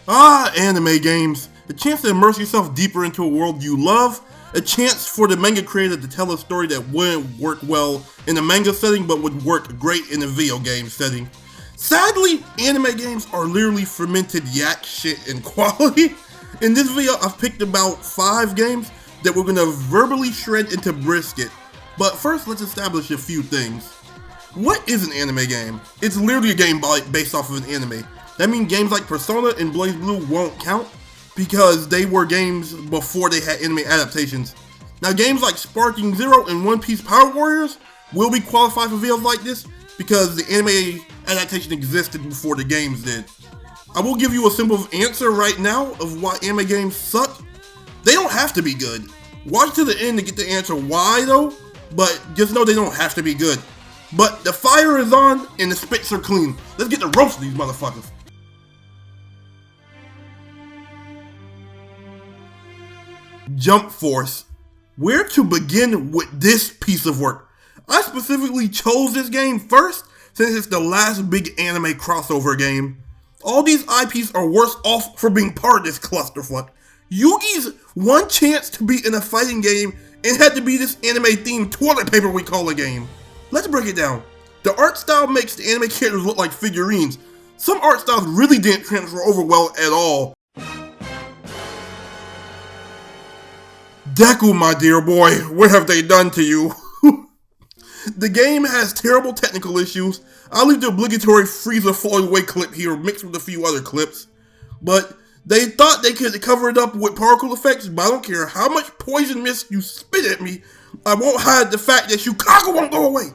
Anime games. A chance to immerse yourself deeper into a world you love. A chance for the manga creator to tell a story that wouldn't work well in a manga setting but would work great in a video game setting. Sadly, anime games are literally fermented yak shit in quality. In this video, I've picked about 5 games that we're gonna verbally shred into brisket. But first, let's establish a few things. What is an anime game? It's literally a game based off of an anime. That means games like Persona and Blaze Blue won't count because they were games before they had anime adaptations. Now games like Sparking Zero and One Piece Power Warriors will be qualified for videos like this because the anime adaptation existed before the games did. I will give you a simple answer right now of why anime games suck. They don't have to be good. Watch to the end to get the answer why though, but just know they don't have to be good. But the fire is on and the spits are clean. Let's get the roast of these motherfuckers. Jump Force. Where to begin with this piece of work? I specifically chose this game first since it's the last big anime crossover game. All these IPs are worse off for being part of this clusterfuck. Yugi's one chance to be in a fighting game and had to be this anime themed toilet paper we call a game. Let's break it down. The art style makes the anime characters look like figurines. Some art styles really didn't transfer over well at all. Deku, my dear boy, what have they done to you? The game has terrible technical issues. I'll leave the obligatory Frieza falling away clip here mixed with a few other clips. But they thought they could cover it up with particle effects, but I don't care how much poison mist you spit at me, I won't hide the fact that Shukaku won't go away.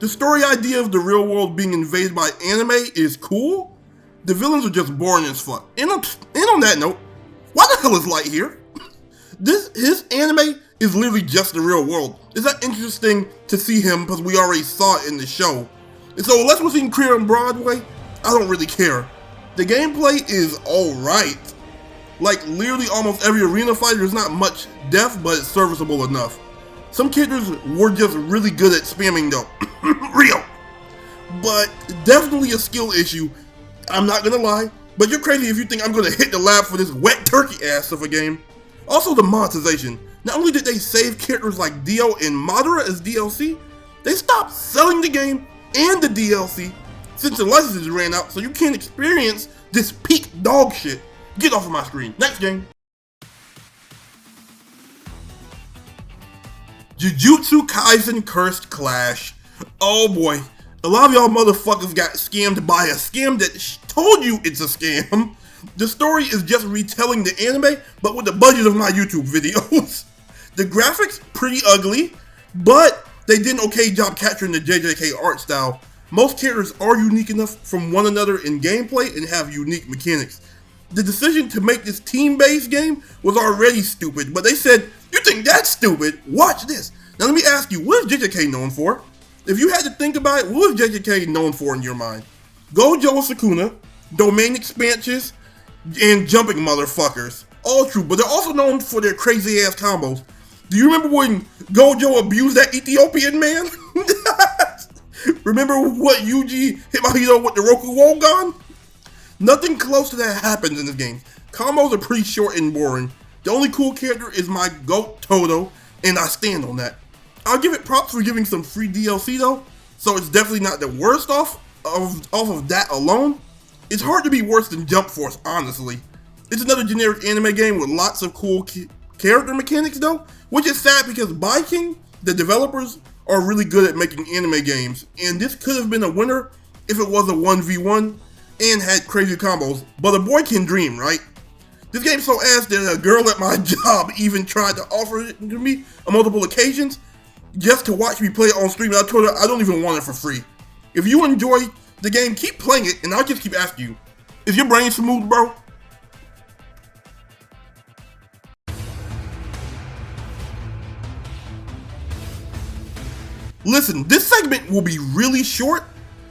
The story idea of the real world being invaded by anime is cool. The villains are just boring as fuck. And on that note, why the hell is Light here? His anime is literally just the real world. It's not interesting to see him because we already saw it in the show. And so unless we're seeing Queer on Broadway, I don't really care. The gameplay is alright. Like literally almost every arena fighter is not much depth, but it's serviceable enough. Some characters were just really good at spamming though. Real. But definitely a skill issue. I'm not gonna lie, but you're crazy if you think I'm gonna hit the lab for this wet turkey ass of a game. Also the monetization. Not only did they save characters like Dio and Madara as DLC, they stopped selling the game and the DLC since the licenses ran out, so you can't experience this peak dog shit. Get off of my screen. Next game. Jujutsu Kaisen Cursed Clash. Oh boy. A lot of y'all motherfuckers got scammed by a scam that told you it's a scam. The story is just retelling the anime, but with the budget of my YouTube videos. The graphics, pretty ugly, but they did an okay job capturing the JJK art style. Most characters are unique enough from one another in gameplay and have unique mechanics. The decision to make this team-based game was already stupid, but they said, you think that's stupid? Watch this. Now let me ask you, what is JJK known for? If you had to think about it, what is JJK known for in your mind? Gojo Sukuna, domain expansions, and jumping motherfuckers. All true, but they're also known for their crazy ass combos. Do you remember when Gojo abused that Ethiopian man? Remember what Yuji hit Mahito with the Roku Wogan? Nothing close to that happens in this game. Combos are pretty short and boring. The only cool character is my goat Toto, and I stand on that. I'll give it props for giving some free DLC though, so it's definitely not the worst off of that alone. It's hard to be worse than Jump Force, honestly. It's another generic anime game with lots of cool character mechanics though, which is sad because Viking, the developers, are really good at making anime games, and this could have been a winner if it was a 1v1 and had crazy combos, but a boy can dream, right? This game's so ass that a girl at my job even tried to offer it to me on multiple occasions just to watch me play it on stream, and I told her I don't even want it for free. If you enjoy the game, keep playing it, and I'll just keep asking you, is your brain smooth, bro? Listen, this segment will be really short,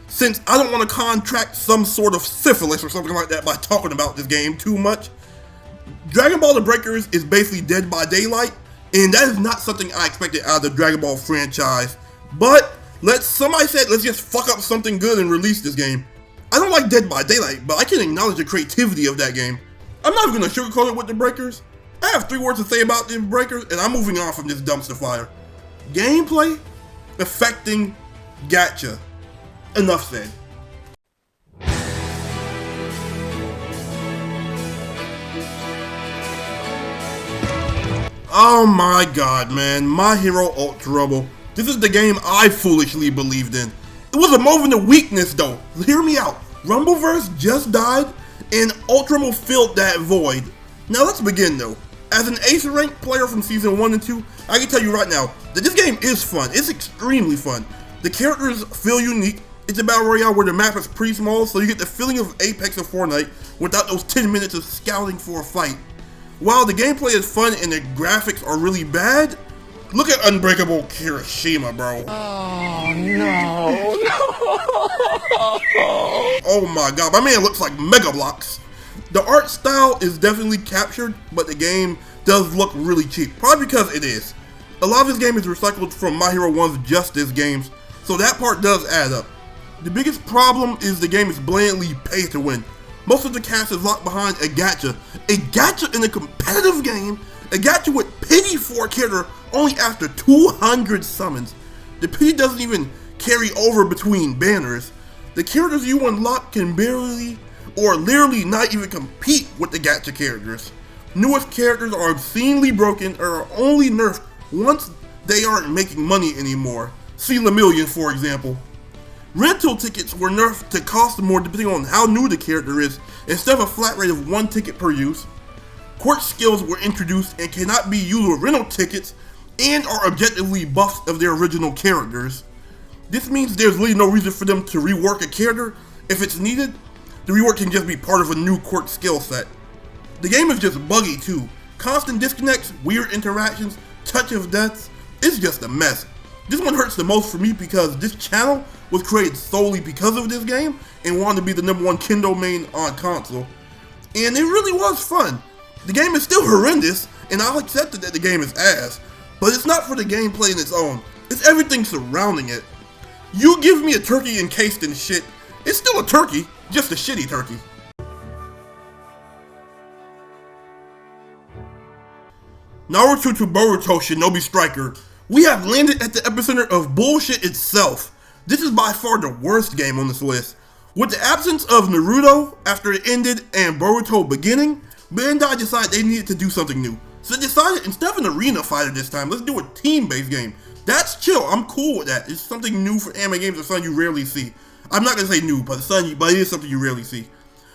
since I don't want to contract some sort of syphilis or something like that by talking about this game too much. Dragon Ball The Breakers is basically Dead by Daylight, and that is not something I expected out of the Dragon Ball franchise. But somebody said let's just fuck up something good and release this game. I don't like Dead by Daylight, but I can acknowledge the creativity of that game. I'm not even gonna sugarcoat it with the breakers. I have 3 words to say about the breakers, and I'm moving on from this dumpster fire. Gameplay affecting gacha. Enough said. Oh my god, man. My Hero Ultra Rumble. This is the game I foolishly believed in. It was a moment of weakness though. Hear me out. Rumbleverse just died and Ultra Rumble filled that void. Now let's begin though. As an ace rank player from season 1 and 2, I can tell you right now that this game is fun. It's extremely fun. The characters feel unique. It's a battle royale where the map is pretty small, so you get the feeling of Apex or Fortnite without those 10 minutes of scouting for a fight. While the gameplay is fun and the graphics are really bad, look at Unbreakable Kirishima, bro. Oh, no. Oh my god, my man looks like Mega Bloks. The art style is definitely captured, but the game does look really cheap. Probably because it is. A lot of this game is recycled from My Hero 1's Justice games, so that part does add up. The biggest problem is the game is blatantly pay to win. Most of the cast is locked behind a gacha. A gacha in a competitive game, a gacha with pity for a character only after 200 summons. The pity doesn't even carry over between banners. The characters you unlock can barely or literally not even compete with the gacha characters. Newest characters are obscenely broken or are only nerfed once they aren't making money anymore. See Lemillion, for example. Rental tickets were nerfed to cost more depending on how new the character is, instead of a flat rate of 1 ticket per use. Quirk skills were introduced and cannot be used with rental tickets and are objectively buffs of their original characters. This means there's really no reason for them to rework a character. If it's needed, the rework can just be part of a new quirk skill set. The game is just buggy too. Constant disconnects, weird interactions, touch of deaths, it's just a mess. This one hurts the most for me because this channel was created solely because of this game and wanted to be the #1 Kendo main on console. And it really was fun. The game is still horrendous, and I'll accept it that the game is ass, but it's not for the gameplay in its own. It's everything surrounding it. You give me a turkey encased in shit, it's still a turkey, just a shitty turkey. Naruto to Boruto Shinobi Striker. We have landed at the epicenter of bullshit itself. This is by far the worst game on this list. With the absence of Naruto after it ended and Boruto beginning, Bandai decided they needed to do something new. So they decided instead of an arena fighter this time, let's do a team-based game. That's chill, I'm cool with that. It's something new for anime games, it's something you rarely see. I'm not gonna say new, but it is something you rarely see.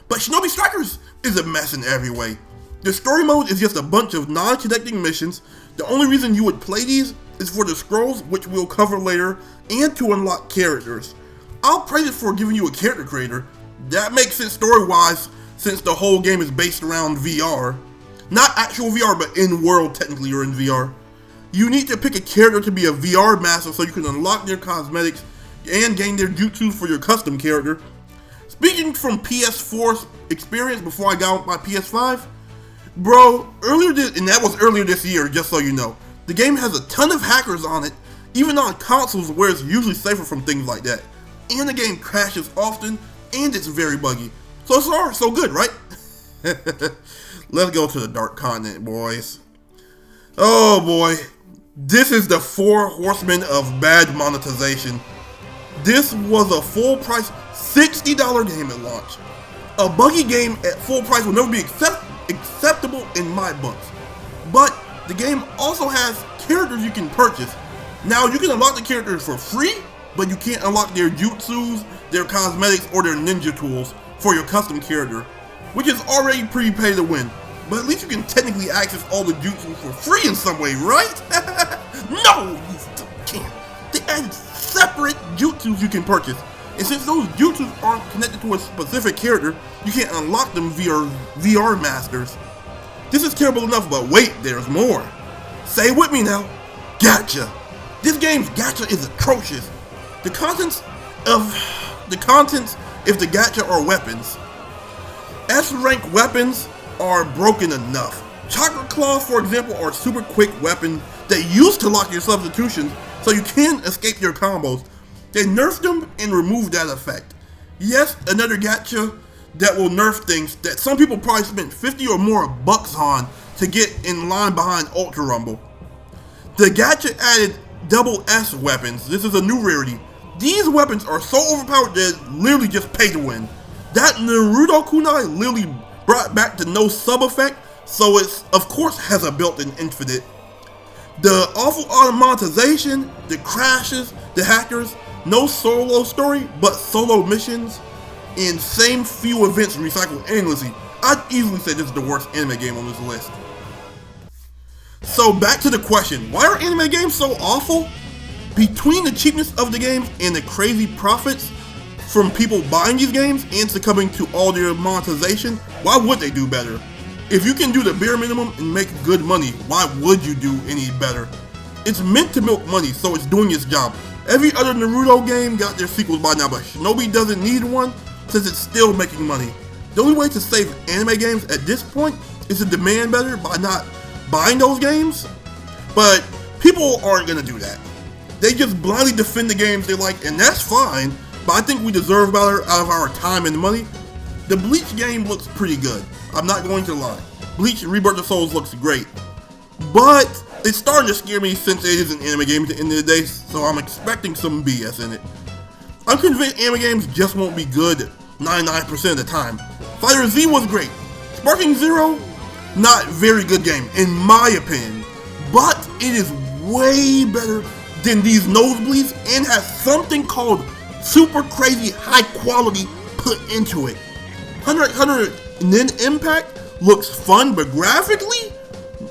But Shinobi Strikers is a mess in every way. The story mode is just a bunch of non-connecting missions. The only reason you would play these is for the scrolls, which we'll cover later, and to unlock characters. I'll praise it for giving you a character creator. That makes sense story-wise, since the whole game is based around VR. Not actual VR, but in-world technically you're in VR. You need to pick a character to be a VR master so you can unlock their cosmetics and gain their jutsus for your custom character. Speaking from PS4's experience before I got my PS5, bro, that was earlier this year, just so you know. The game has a ton of hackers on it, even on consoles where it's usually safer from things like that. And the game crashes often, and it's very buggy. So far, so good, right? Let's go to the Dark Continent, boys. Oh boy, this is the 4 horsemen of bad monetization. This was a full price $60 game at launch. A buggy game at full price will never be acceptable in my books. But the game also has characters you can purchase. Now you can unlock the characters for free, but you can't unlock their jutsus, their cosmetics, or their ninja tools for your custom character, which is already pretty pay to win. But at least you can technically access all the jutsus for free in some way, right? No, you still can't. They added separate jutsus you can purchase. And since those jutsus aren't connected to a specific character, you can't unlock them via VR masters. This is terrible enough, but wait, there's more. Say it with me now. Gacha. This game's gacha is atrocious. The contents if the gacha are weapons. S-rank weapons are broken enough. Chakra claws, for example, are super quick weapons that used to lock your substitutions so you can escape your combos. They nerfed them and removed that effect. Yes, another gacha that will nerf things that some people probably spent 50 or more bucks on to get in line behind Ultra Rumble. The gacha added double S weapons. This is a new rarity. These weapons are so overpowered that literally just pay to win. That Naruto kunai literally brought back the no sub effect, so it of course has a built-in infinite. The awful automatization, the crashes, the hackers, no solo story, but solo missions, and same few events recycled endlessly. I'd easily say this is the worst anime game on this list. So back to the question, why are anime games so awful? Between the cheapness of the games and the crazy profits from people buying these games and succumbing to all their monetization, why would they do better? If you can do the bare minimum and make good money, why would you do any better? It's meant to milk money, so it's doing its job. Every other Naruto game got their sequels by now, but Shinobi doesn't need one since it's still making money. The only way to save anime games at this point is to demand better by not buying those games, but people aren't gonna do that. They just blindly defend the games they like, and that's fine, but I think we deserve better out of our time and money. The Bleach game looks pretty good, I'm not going to lie. Bleach Rebirth of Souls looks great, but it's starting to scare me since it is an anime game at the end of the day, so I'm expecting some BS in it. I'm convinced anime games just won't be good 99% of the time. Fighter Z was great. Sparking Zero, not very good game in my opinion, but it is way better than these nosebleeds and has something called super crazy high quality put into it. Hunter x Hunter Nin Impact looks fun, but graphically,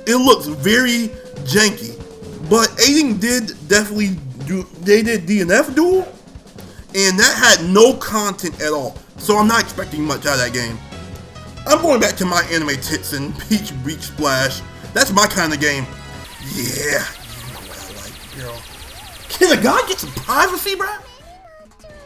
it looks very janky. But Aiding did definitely do, they did DNF Duel, and that had no content at all, so I'm not expecting much out of that game. I'm going back to my anime tits and Peach Beach Splash. That's my kind of game. Yeah, you know what I like, girl. Can a guy get some privacy, bruh?